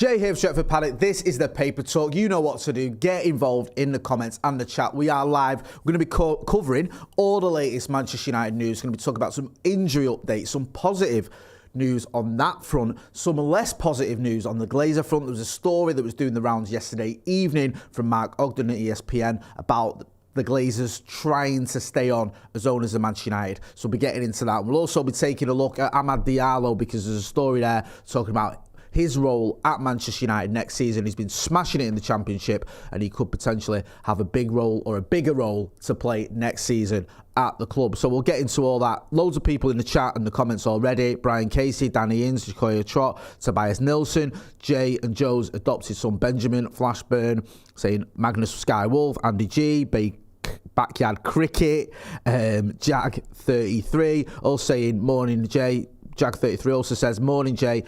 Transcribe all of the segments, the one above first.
Jay here from Stretford, Paddock. This is the Paper Talk. You know what to do. Get involved in the comments and the chat. We are live. We're going to be covering all the latest Manchester United news. We're going to be talking about some injury updates, some positive news on that front, some less positive news on the Glazer front. There was a story that was doing the rounds yesterday evening from Mark Ogden at ESPN about the Glazers trying to stay on as owners of Manchester United. So we'll be getting into that. We'll also be taking a look at Diallo because there's a story there talking about his role at Manchester United next season. He's been smashing it in the Championship and he could potentially have a big role or a bigger role to play next season at the club. So we'll get into all that. Loads of people in the chat and the comments already. Brian Casey, Danny Inns, Jacoya Trott, Tobias Nilsson, Jay and Joe's adopted son Benjamin, Flashburn, saying Magnus Skywolf, Andy G, Backyard Cricket, Jag33, all saying morning Jay. Jag33 also says, morning Jay,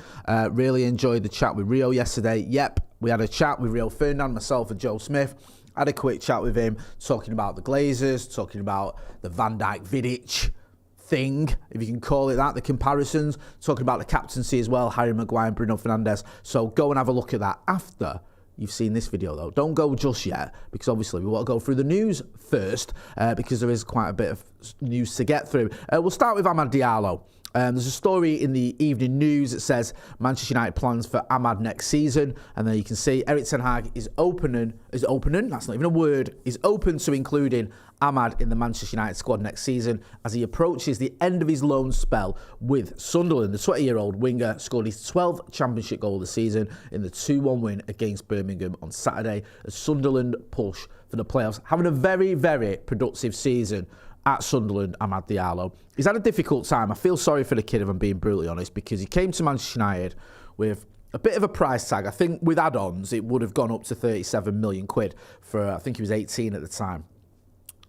really enjoyed the chat with Rio yesterday. Yep, we had a chat with Rio Ferdinand, myself and Joe Smith. Had a quick chat with him, talking about the Glazers, talking about the Van Dijk Vidic thing, if you can call it that, the comparisons, talking about the captaincy as well, Harry Maguire and Bruno Fernandes. So go and have a look at that after you've seen this video though. Don't go just yet, because obviously we want to go through the news first, because there is quite a bit of news to get through. We'll start with Amad Diallo. There's a story in the evening news that says Manchester United plans for Amad next season, and then you can see Erik ten Hag is opening, that's not even a word, is open to including Amad in the Manchester United squad next season as he approaches the end of his loan spell with Sunderland. The 20-year-old winger scored his 12th Championship goal of the season in the 2-1 win against Birmingham on Saturday as Sunderland push for the playoffs. Having a very, very productive season at Sunderland, Amad Diallo. He's had a difficult time. I feel sorry for the kid, if I'm being brutally honest, because he came to Manchester United with a bit of a price tag. I think with add-ons, it would have gone up to 37 million quid for, I think he was 18 at the time.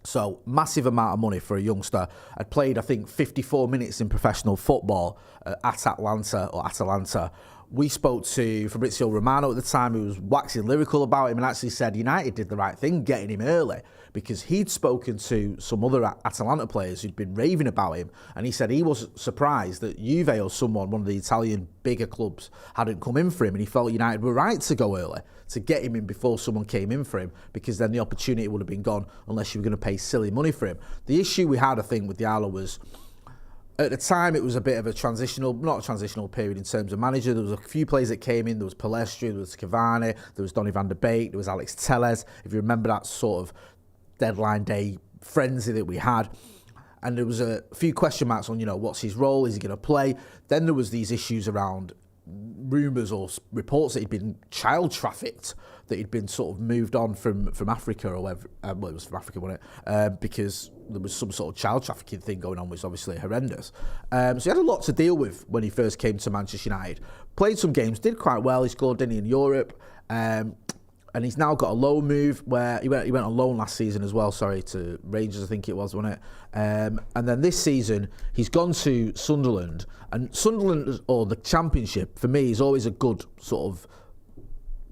So, massive amount of money for a youngster. I'd played, I think, 54 minutes in professional football at Atalanta. We spoke to Fabrizio Romano at the time, who was waxing lyrical about him and actually said United did the right thing getting him early because he'd spoken to some other Atalanta players who'd been raving about him, and he said he was surprised that Juve or someone, one of the Italian bigger clubs, hadn't come in for him, and he felt United were right to go early, to get him in before someone came in for him, because then the opportunity would have been gone unless you were going to pay silly money for him. The issue we had, I think, with Diallo was, at the time, it was a bit of a not a transitional period in terms of manager. There was a few players that came in. There was Palestri, there was Cavani, there was Donny van der Beek, there was Alex Telles. If you remember that sort of deadline day frenzy that we had. And there was a few question marks on, what's his role? Is he going to play? Then there was these issues around rumours or reports that he'd been child trafficked, that he'd been sort of moved on from Africa or whatever. Well, it was from Africa, wasn't it? Because there was some sort of child trafficking thing going on, which is obviously horrendous. So he had a lot to deal with when he first came to Manchester United. Played some games, did quite well. He scored, didn't he, in Europe. And he's now got a loan move where he went on loan last season as well, to Rangers, I think it was, wasn't it? And then this season, he's gone to Sunderland. And Sunderland, or the Championship, for me, is always a good sort of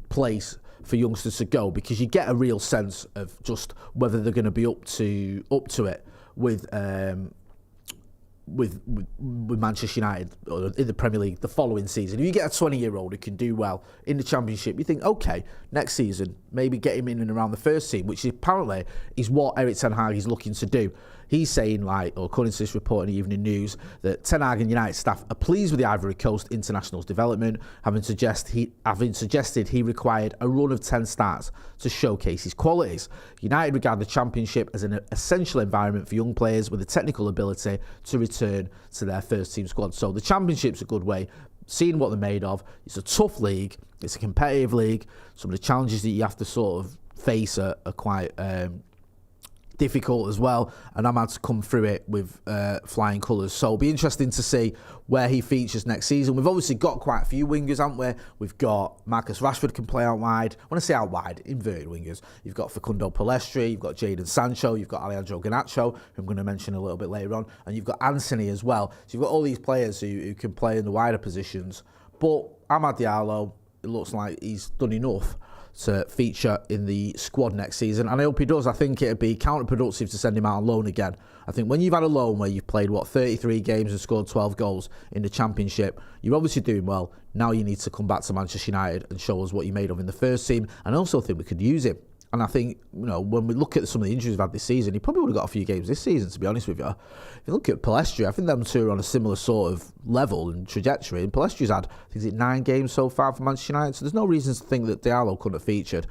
place for youngsters to go, because you get a real sense of just whether they're going to be up to it with Manchester United or in the Premier League the following season. If you get a 20-year-old who can do well in the Championship, you think, okay, next season, maybe get him in and around the first team, which apparently is what Erik ten Hag is looking to do. He's saying, according to this report in the Evening News, that Ten Hag and United staff are pleased with the Ivory Coast international's development, having suggested he required a run of 10 starts to showcase his qualities. United regard the Championship as an essential environment for young players with the technical ability to return to their first team squad. So the Championship's a good way, seeing what they're made of. It's a tough league, it's a competitive league. Some of the challenges that you have to sort of face are quite difficult as well, and I'm had to come through it with flying colours. So it'll be interesting to see where he features next season. We've obviously got quite a few wingers, haven't we? We've got Marcus Rashford can play out wide. When I say out wide, inverted wingers. You've got Facundo Palestri, you've got Jadon Sancho, you've got Alejandro Gonzalez, who I'm going to mention a little bit later on, and you've got Anthony as well. So you've got all these players who can play in the wider positions. But Amad Diallo, it looks like he's done enough to feature in the squad next season, and I hope he does. I think it'd be counterproductive to send him out on loan again. I think when you've had a loan where you've played 33 games and scored 12 goals in the Championship, you're obviously doing well. Now you need to come back to Manchester United and show us what you made of in the first team, and I also think we could use him. And I think, when we look at some of the injuries we've had this season, he probably would have got a few games this season, to be honest with you. If you look at Palestri, I think them two are on a similar sort of level and trajectory. And Palestri's had, is it 9 games so far for Manchester United? So there's no reason to think that Diallo couldn't have featured.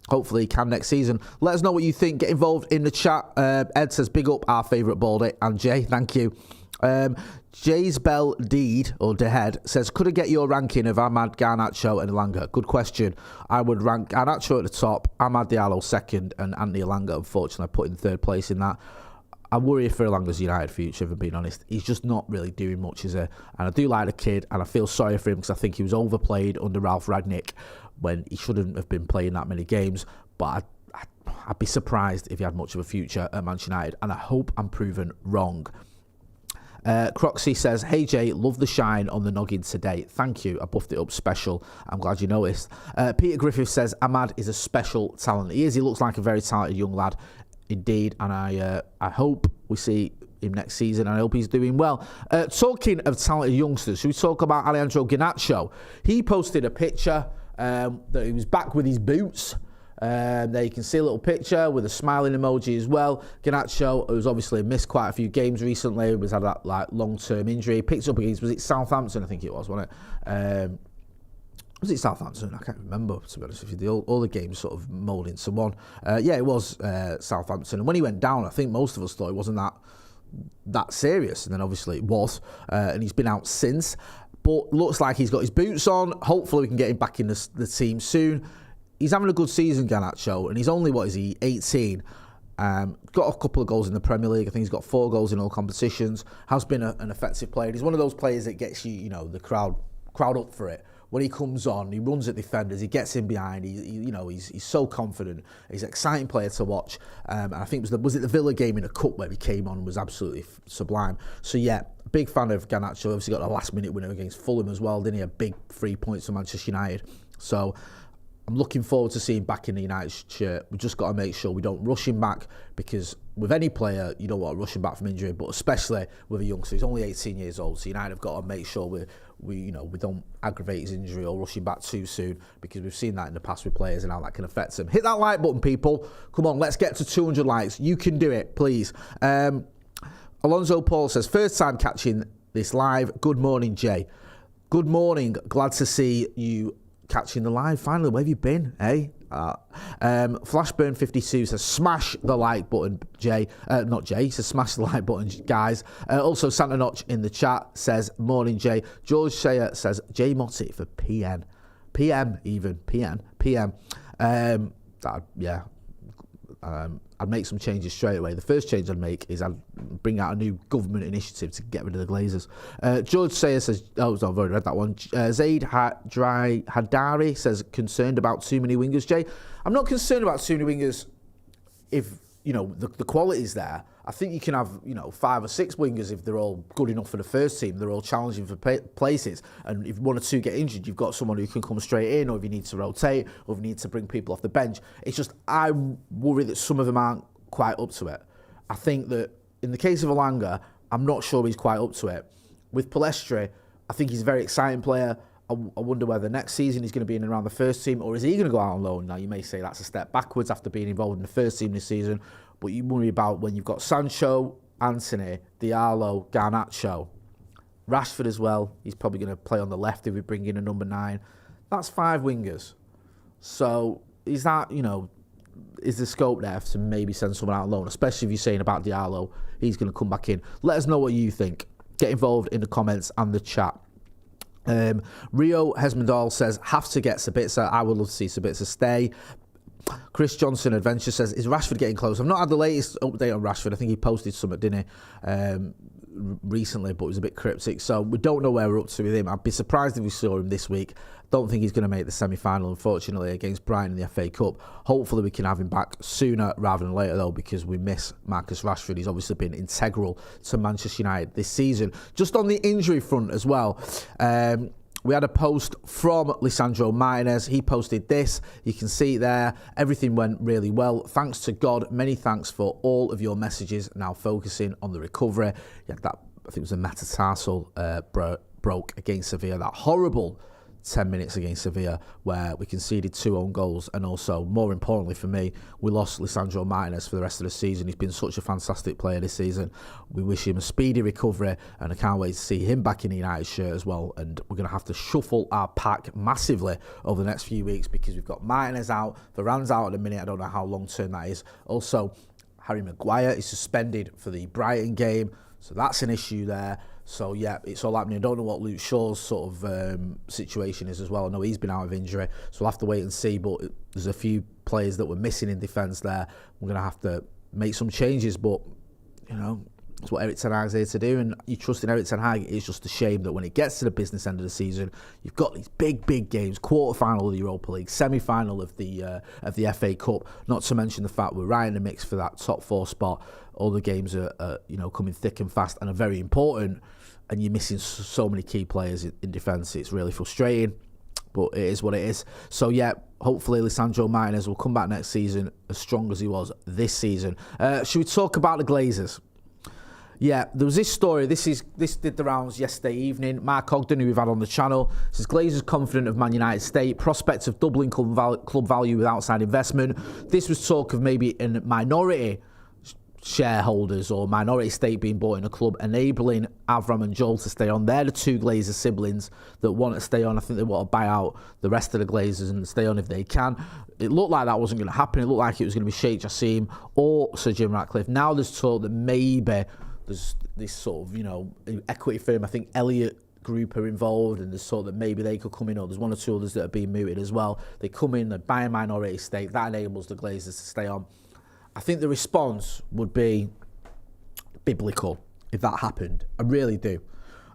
Hopefully he can next season. Let us know what you think. Get involved in the chat. Ed says, big up our favourite Baldy. And Jay, thank you. Jay's Bell Deed, or Dehead, says, could I get your ranking of Amad, Garnacho and Elanga? Good question. I would rank Garnacho at the top, Amad Diallo second, and Anthony Elanga, unfortunately, I put in third place in that. I worry for Elanga's United future, if I'm being honest. He's just not really doing much, is he? And I do like the kid, and I feel sorry for him because I think he was overplayed under Ralph Ragnick when he shouldn't have been playing that many games. But I'd be surprised if he had much of a future at Manchester United, and I hope I'm proven wrong. Croxy says, hey Jay, love the shine on the noggin today. Thank you, I buffed it up special. I'm glad you noticed. Peter Griffith says, Amad is a special talent. He is, he looks like a very talented young lad indeed, and I hope we see him next season, and I hope he's doing well. Talking of talented youngsters, should we talk about Alejandro Gonzalez? He posted a picture that he was back with his boots. There you can see a little picture with a smiling emoji as well. Garnacho, who's obviously missed quite a few games recently, was had that long-term injury. Picked up against, was it Southampton? I think it was, wasn't it? Was it Southampton? I can't remember, to be honest with you. All the games sort of mould into one. Yeah, it was Southampton. And when he went down, I think most of us thought it wasn't that serious. And then obviously it was. And he's been out since. But looks like he's got his boots on. Hopefully we can get him back in the team soon. He's having a good season, Garnacho, and he's only, 18? Got a couple of goals in the Premier League. I think he's got 4 goals in all competitions. Has been an effective player. He's one of those players that gets you, the crowd up for it. When he comes on, he runs at defenders, he gets in behind, he's so confident. He's an exciting player to watch. And I think was it the Villa game in a cup where he came on and was absolutely sublime. So yeah, big fan of Garnacho. Obviously got a last minute winner against Fulham as well, didn't he? A big 3 points for Manchester United. So I'm looking forward to seeing him back in the United shirt. We've just got to make sure we don't rush him back, because with any player, you don't want to rush him back from injury, but especially with a youngster. He's only 18 years old, so United have got to make sure we don't aggravate his injury or rush him back too soon, because we've seen that in the past with players and how that can affect them. Hit that like button, people. Come on, let's get to 200 likes. You can do it, please. Alonso Paul says, first time catching this live. Good morning, Jay. Good morning. Glad to see you catching the live finally. Where have you been, eh? Flashburn 52 says, smash the like button, Jay. Not Jay, he says smash the like button, guys. Also Santa Notch in the chat says, morning, Jay. George Sayer says, Jay Motty for PM. I'd make some changes straight away. The first change I'd make is I'd bring out a new government initiative to get rid of the Glazers. George Sayer says, I've already read that one. Zaid Hadari says, concerned about too many wingers, Jay. I'm not concerned about too many wingers if, the quality's there. I think you can have, 5 or 6 wingers if they're all good enough for the first team. They're all challenging for places. And if 1 or 2 get injured, you've got someone who can come straight in, or if you need to rotate, or if you need to bring people off the bench. It's just, I worry that some of them aren't quite up to it. I think that in the case of Elanga, I'm not sure he's quite up to it. With Palestri, I think he's a very exciting player. I wonder whether next season he's going to be in and around the first team, or is he going to go out on loan? Now, you may say that's a step backwards after being involved in the first team this season, but you worry about when you've got Sancho, Anthony, Diallo, Garnacho, Rashford as well. He's probably going to play on the left if we bring in a number 9. That's 5 wingers. So is that, is the scope there to maybe send someone out on loan, especially if you're saying about Diallo, he's going to come back in. Let us know what you think. Get involved in the comments and the chat. Rio Hesmondal says, have to get Sabitzer. I would love to see Sabitzer stay. Chris Johnson Adventure says, is Rashford getting close? I've not had the latest update on Rashford. I think he posted something, didn't he, recently, but it was a bit cryptic. So we don't know where we're up to with him. I'd be surprised if we saw him this week. Don't think he's going to make the semi-final, unfortunately, against Brighton in the FA Cup. Hopefully we can have him back sooner rather than later, though, because we miss Marcus Rashford. He's obviously been integral to Manchester United this season. Just on the injury front as well, we had a post from Alejandro Martinez. He posted this. You can see it there. Everything went really well. Thanks to God. Many thanks for all of your messages. Now focusing on the recovery. Yeah, that, I think it was a metatarsal broke against Sevilla. That horrible 10 minutes against Sevilla where we conceded 2 own goals, and also, more importantly for me, we lost Alejandro Martinez for the rest of the season. He's been such a fantastic player this season. We wish him a speedy recovery, and I can't wait to see him back in the United shirt as well. And we're going to have to shuffle our pack massively over the next few weeks because we've got Martinez out, Varane's out at the minute. I don't know how long term that is. Also, Harry Maguire is suspended for the Brighton game, so that's an issue there. So, yeah, it's all happening. I don't know what Luke Shaw's sort of situation is as well. I know he's been out of injury, so we'll have to wait and see. But there's a few players that were missing in defence there. We're going to have to make some changes, but, you know, it's what Erik ten Hag's here to do, and you trust in Erik ten Hag. It's just a shame that when it gets to the business end of the season, you've got these big games, quarter-final of the Europa League, semi-final of the FA Cup, not to mention the fact we're right in the mix for that top 4 spot. All the games are you know, coming thick and fast and are very important, and you're missing so many key players in defence. It's really frustrating, but it is what it is. So, yeah, hopefully Alejandro Martinez will come back next season as strong as he was this season. Should we talk about the Glazers? Yeah, there was this story. This did the rounds yesterday evening. Mark Ogden, who we've had on the channel, says Glazers confident of Man United state, prospects of doubling club value with outside investment. This was talk of maybe in minority shareholders or minority stake being bought in a club, enabling Avram and Joel to stay on. They're the 2 Glazer siblings that want to stay on. I think they want to buy out the rest of the Glazers and stay on if they can. It looked like that wasn't going to happen. It looked like it was going to be Sheikh Jassim or Sir Jim Ratcliffe. Now there's talk that maybe there's this sort of, you know, equity firm. I think Elliott Group are involved, and there's sort that maybe they could come in, or there's 1 or 2 others that are being mooted as well. They come in, they buy a minority stake. That enables the Glazers to stay on. I think the response would be biblical if that happened. I really do.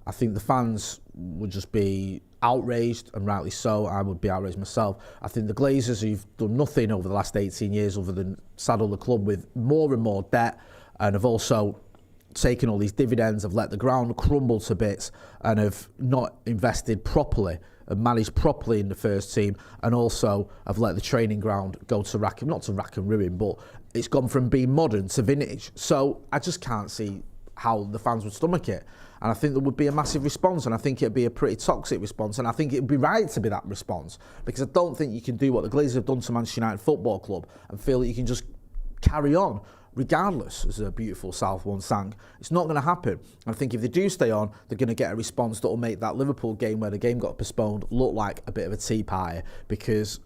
I think the fans would just be outraged, and rightly so. I would be outraged myself. I think the Glazers, who've done nothing over the last 18 years other than saddle the club with more and more debt, and have also taken all these dividends, have let the ground crumble to bits, and have not invested properly and managed properly in the first team, and also have let the training ground go to rack and ruin, but it's gone from being modern to vintage. So I just can't see how the fans would stomach it. And I think there would be a massive response, and I think it'd be a pretty toxic response, and I think it'd be right to be that response, because I don't think you can do what the Glazers have done to Manchester United Football Club and feel that you can just carry on regardless, as a beautiful South one sang. It's not going to happen. And I think if they do stay on, they're going to get a response that will make that Liverpool game where the game got postponed look like a bit of a tea party, because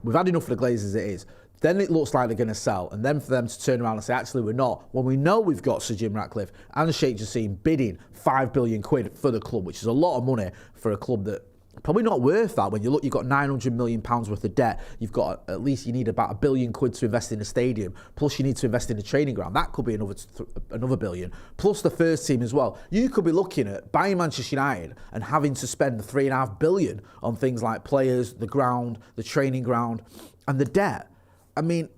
we've had enough of the Glazers as it is. Then it looks like they're going to sell, and then for them to turn around and say, actually, we're not, when we know we've got Sir Jim Ratcliffe and Sheikh Jassim bidding £5 billion for the club, which is a lot of money for a club that probably not worth that. When you look, you've got £900 million worth of debt. You've got, at least you need about £1 billion to invest in the stadium. Plus you need to invest in the training ground. That could be another billion. Plus the first team as well. You could be looking at buying Manchester United and having to spend £3.5 billion on things like players, the ground, the training ground, and the debt. I mean,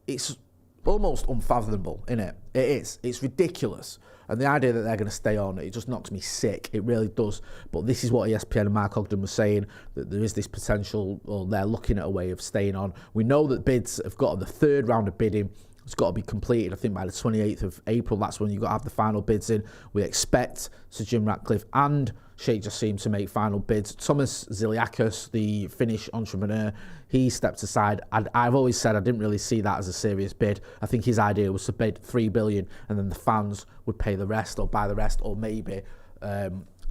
it's almost unfathomable, isn't it? It is. It's ridiculous. And the idea that they're going to stay on, it just knocks me sick. It really does. But this is what ESPN and Mark Ogden was saying, that there is this potential, or they're looking at a way of staying on. We know that bids have got the 3rd round of bidding. It's got to be completed, I think, by the 28th of April. That's when you've got to have the final bids in. We expect Sir Jim Ratcliffe and Sheikh Jassim to make final bids. Thomas Ziliakos, the Finnish entrepreneur, he stepped aside. I've always said I didn't really see that as a serious bid. I think his idea was to bid $3 billion, and then the fans would pay the rest or buy the rest, or maybe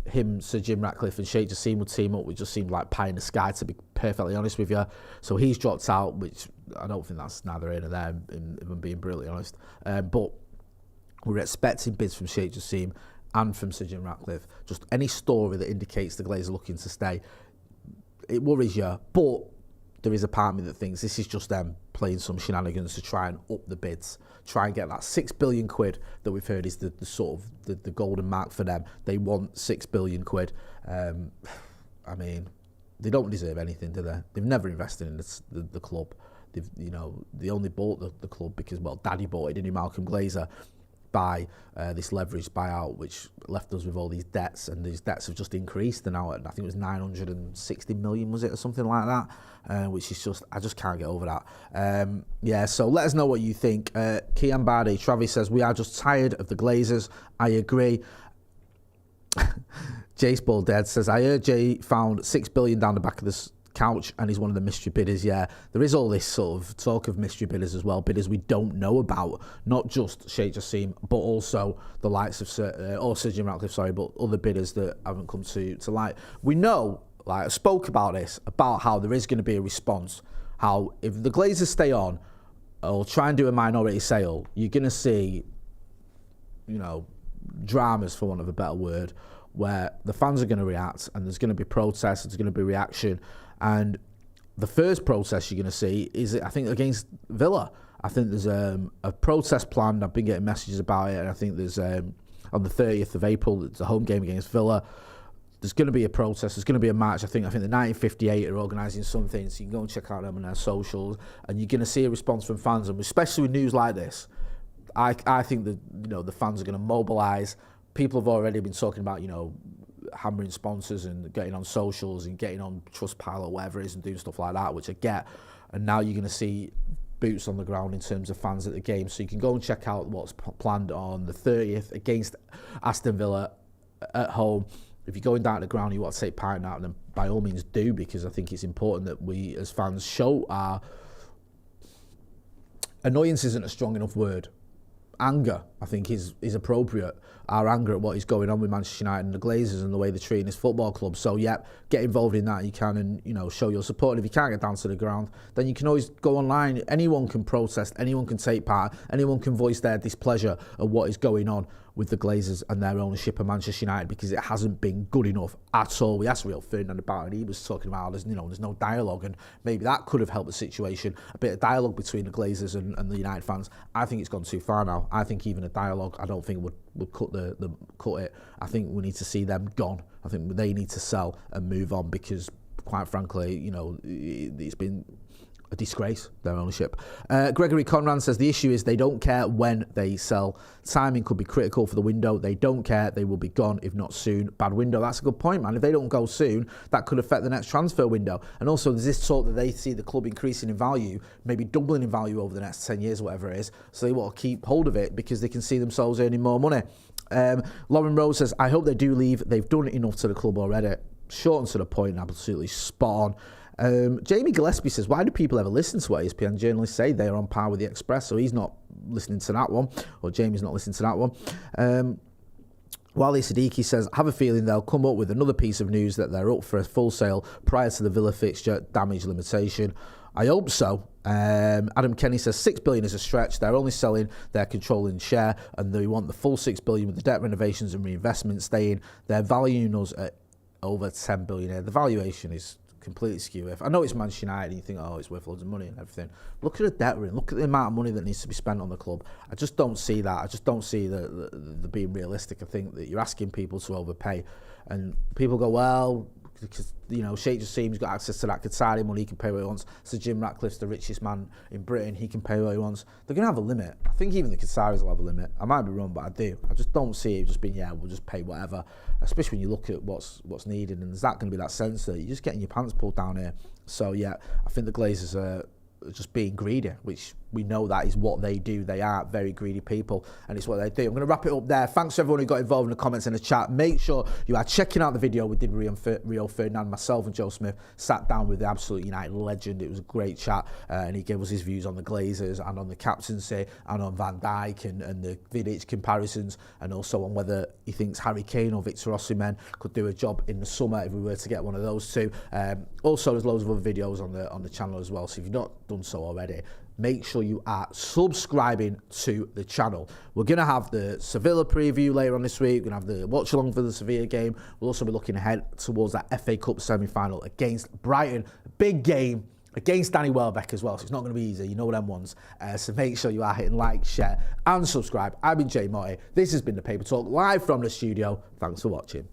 him, Sir Jim Ratcliffe, and Sheikh Jassim would team up, which just seemed like pie in the sky, to be perfectly honest with you. So he's dropped out, which I don't think that's neither here nor there, if I'm being brutally honest. But we're expecting bids from Sheikh Jassim and from Sir Jim Ratcliffe. Just any story that indicates the Glazers are looking to stay, it worries you. But there is a part of me that thinks this is just them playing some shenanigans to try and up the bids, try and get that £6 billion that we've heard is the sort of the golden mark for them. They want £6 billion. I mean, they don't deserve anything, do they? They've never invested in the club. They only bought the club because, well, Daddy bought it, didn't he, Malcolm Glazer? buy this leveraged buyout, which left us with all these debts, and these debts have just increased. And now I think it was 960 million, was it, or something like that, which is just, I just can't get over that. Yeah, so let us know what you think. Kian Bardi, Travis says, we are just tired of the Glazers. I agree. Jace Ball Dead says, I heard Jay found $6 billion down the back of this couch and he's one of the mystery bidders. Yeah, there is all this sort of talk of mystery bidders as well, bidders we don't know about, not just Sheikh Jassim, but also the likes of Sir Jim Ratcliffe, sorry, but other bidders that haven't come to light. We know, like I spoke about this, about how there is going to be a response, how if the Glazers stay on or try and do a minority sale, you're going to see, you know, dramas, for want of a better word, where the fans are going to react and there's going to be protests, there's going to be reaction. And the first protest you're going to see is, I think, against Villa. I think there's a protest planned. I've been getting messages about it, and I think there's on the 30th of April, it's a home game against Villa. There's going to be a protest. There's going to be a march. I think the 1958 are organising something, so you can go and check out them on their socials, and you're going to see a response from fans, and especially with news like this. I think that, you know, the fans are going to mobilise. People have already been talking about, you know, hammering sponsors and getting on socials and getting on Trustpilot or whatever it is and doing stuff like that, which I get. And now you're going to see boots on the ground in terms of fans at the game. So you can go and check out what's planned on the 30th against Aston Villa at home. If you're going down to the ground and you want to take part in that, then by all means do, because I think it's important that we as fans show our... Annoyance isn't a strong enough word. Anger, I think, is appropriate. Our anger at what is going on with Manchester United and the Glazers and the way they're treating this football club. So, yeah, get involved in that. You can, and, you know, show your support. And if you can't get down to the ground, then you can always go online. Anyone can protest. Anyone can take part. Anyone can voice their displeasure at what is going on with the Glazers and their ownership of Manchester United, because it hasn't been good enough at all. We asked Rio Ferdinand about it, and he was talking about, there's no dialogue, and maybe that could have helped the situation. A bit of dialogue between the Glazers and the United fans. I think it's gone too far now. I think even a dialogue, I don't think would cut it. I think we need to see them gone. I think they need to sell and move on, because quite frankly, you know, it's been a disgrace, their ownership. Gregory Conran says the issue is they don't care when they sell. Timing could be critical for the window. They don't care. They will be gone if not soon. Bad window. That's a good point, man. If they don't go soon, that could affect the next transfer window. And also there's this talk that they see the club increasing in value, maybe doubling in value over the next 10 years, whatever it is. So they want to keep hold of it because they can see themselves earning more money. Lauren Rose says, I hope they do leave. They've done enough to the club already. Short and to the point, absolutely spot on. Jamie Gillespie says, why do people ever listen to what ESPN journalists say? They are on par with the Express, so he's not listening to that one, or Jamie's not listening to that one. Wally Siddiqui says, I have a feeling they'll come up with another piece of news that they're up for a full sale prior to the Villa fixture damage limitation. I hope so. Adam Kenny says $6 billion is a stretch. They're only selling their controlling share, and they want the full $6 billion with the debt renovations and reinvestment staying. They're valuing us at over $10 billion. The valuation is completely skew. I know it's Manchester United and you think, oh, it's worth loads of money and everything. Look at the debt we're in. Look at the amount of money that needs to be spent on the club. I just don't see that. I just don't see the being realistic. I think that you're asking people to overpay, and people go, well, because, you know, Sheikh Jassim's got access to that Qatari money, he can pay what he wants. So Jim Ratcliffe's the richest man in Britain, he can pay what he wants. They're going to have a limit. I think even the Qataris will have a limit. I might be wrong, but I do. I just don't see it just being, yeah, we'll just pay whatever, especially when you look at what's needed, and there's that going to be that sense that you're just getting your pants pulled down here. So, yeah, I think the Glazers are just being greedy, which we know that is what they do. They are very greedy people, and it's what they do. I'm going to wrap it up there. Thanks to everyone who got involved in the comments and the chat. Make sure you are checking out the video we did with Rio Ferdinand. Myself and Joe Smith sat down with the absolute United legend. It was a great chat, and he gave us his views on the Glazers and on the captaincy and on Van Dijk and the Vidic comparisons, and also on whether he thinks Harry Kane or Victor Osimhen could do a job in the summer if we were to get one of those two. Also, there's loads of other videos on the channel as well, so if you've not done so already, make sure you are subscribing to the channel. We're going to have the Sevilla preview later on this week. We're going to have the watch along for the Sevilla game. We'll also be looking ahead towards that FA Cup semi-final against Brighton. Big game against Danny Welbeck as well, so it's not going to be easy. You know them ones. So make sure you are hitting like, share and subscribe. I've been Jay Motty. This has been The Paper Talk live from the studio. Thanks for watching.